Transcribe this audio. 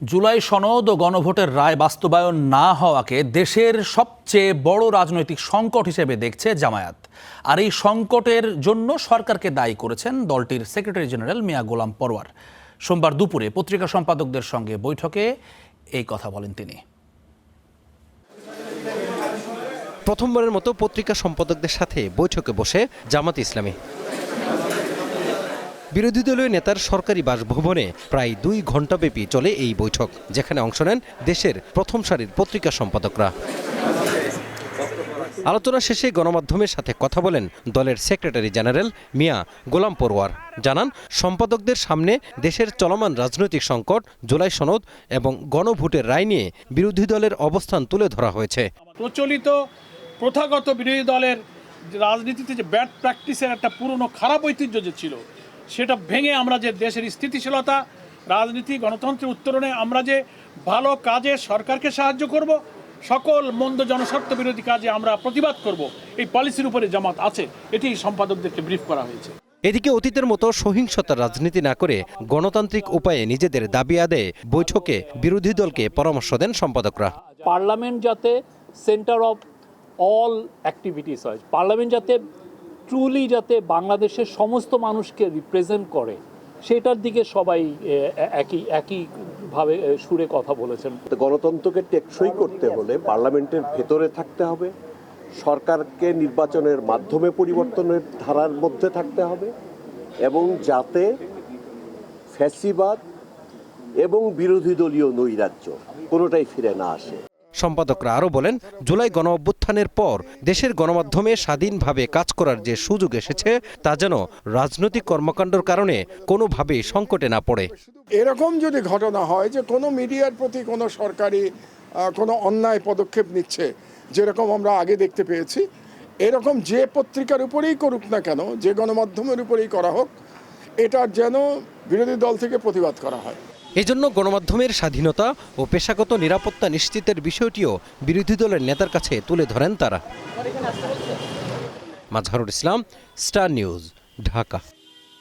জুলাই সনদ ও গণভোটের রায় বাস্তবায়ন না হওয়াকে দেশের সবচেয়ে বড় রাজনৈতিক সংকট হিসেবে দেখছে জামায়াত। আর এই সংকটের জন্য সরকারকে দায়ী করেছেন দলটির সেক্রেটারি জেনারেল মিয়া গোলাম পরওয়ার। সোমবার দুপুরে পত্রিকা সম্পাদকদের সঙ্গে বৈঠকে এই কথা বলেন তিনি। প্রথমবারের মতো পত্রিকা সম্পাদকদের সাথে বৈঠকে বসে জামাত ইসলামী। বিরোধী দলীয় নেতার সরকারি বাসভবনে প্রায় 2 ঘণ্টাব্যাপী চলে এই বৈঠক, যেখানে অংশ নেন দেশের প্রথম সারির পত্রিকা সম্পাদকরা। আলোচনা শেষে গণমাধ্যমের সাথে কথা বলেন দলের সেক্রেটারি জেনারেল মিয়া গোলাম পরওয়ার। জানান, সম্পাদকদের সামনে দেশের চলমান রাজনৈতিক সংকট, জুলাই সনদ এবং গণভোটের রায় নিয়ে বিরোধী দলের অবস্থান তুলে ধরা হয়েছে। প্রচলিত প্রথাগত বিরোধী দলের রাজনীতিতে যে ব্যাড প্র্যাকটিসের একটা পুরনো খারাপ ঐতিহ্য যে ছিল, সেটা ভেঙে আমরা যে দেশের স্থিতিশীলতা, রাজনীতি, গণতন্ত্রের উত্তরণে আমরা যে ভালো কাজে সরকারকে সাহায্য করব, সকল মন্দ জনস্বার্থ বিরোধী কাজে আমরা প্রতিবাদ করব, এই পলিসির উপরে জামাত আছে। এটি সম্পাদকদেরকে ব্রিফ করা হয়েছে। এদিকে অতীতের মতো সহিংসতার রাজনীতি না করে গণতান্ত্রিক উপায়ে নিজেদের দাবি আদায়ে বৈঠকে বিরোধী দলকে পরামর্শ দেন সম্পাদকরা। পার্লামেন্ট যাতে সেন্টার অফ অল অ্যাক্টিভিটিস হয়, পার্লামেন্ট যাতে ট্রুলি যাতে বাংলাদেশের সমস্ত মানুষকে রিপ্রেজেন্ট করে, সেটার দিকে সবাই একইভাবে সুরে কথা বলেছেন। গণতন্ত্রকে টেকসই করতে হলে পার্লামেন্টের ভেতরে থাকতে হবে, সরকারকে নির্বাচনের মাধ্যমে পরিবর্তনের ধারার মধ্যে থাকতে হবে, এবং যাতে ফ্যাসিবাদ এবং বিরোধী দলীয় নৈরাজ্য কোনোটাই ফিরে না আসে। সম্পাদকরা আরও বলেন, জুলাই গণ অভ্যুত্থানের পর দেশের গণমাধ্যমে স্বাধীনভাবে কাজ করার যে সুযোগ এসেছে, তা যেন রাজনৈতিক কর্মকাণ্ডের কারণে কোনোভাবেই সংকটে না পড়ে। এরকম যদি ঘটনা হয় যে কোনো মিডিয়ার প্রতি কোনো সরকারি কোনো অন্যায় পদক্ষেপ নিচ্ছে, যেরকম আমরা আগে দেখতে পেয়েছি, এরকম যে পত্রিকার উপরেই করুক না কেন, যে গণমাধ্যমের উপরেই করা হোক, এটার যেন বিরোধী দল থেকে প্রতিবাদ করা হয়। এজন্য গণমাধ্যমের স্বাধীনতা ও পেশাগত নিরাপত্তা নিশ্চিতের বিষয়টিও বিরোধী দলের নেতার কাছে তুলে ধরেন তারা। Mazharul Islam, star news, Dhaka.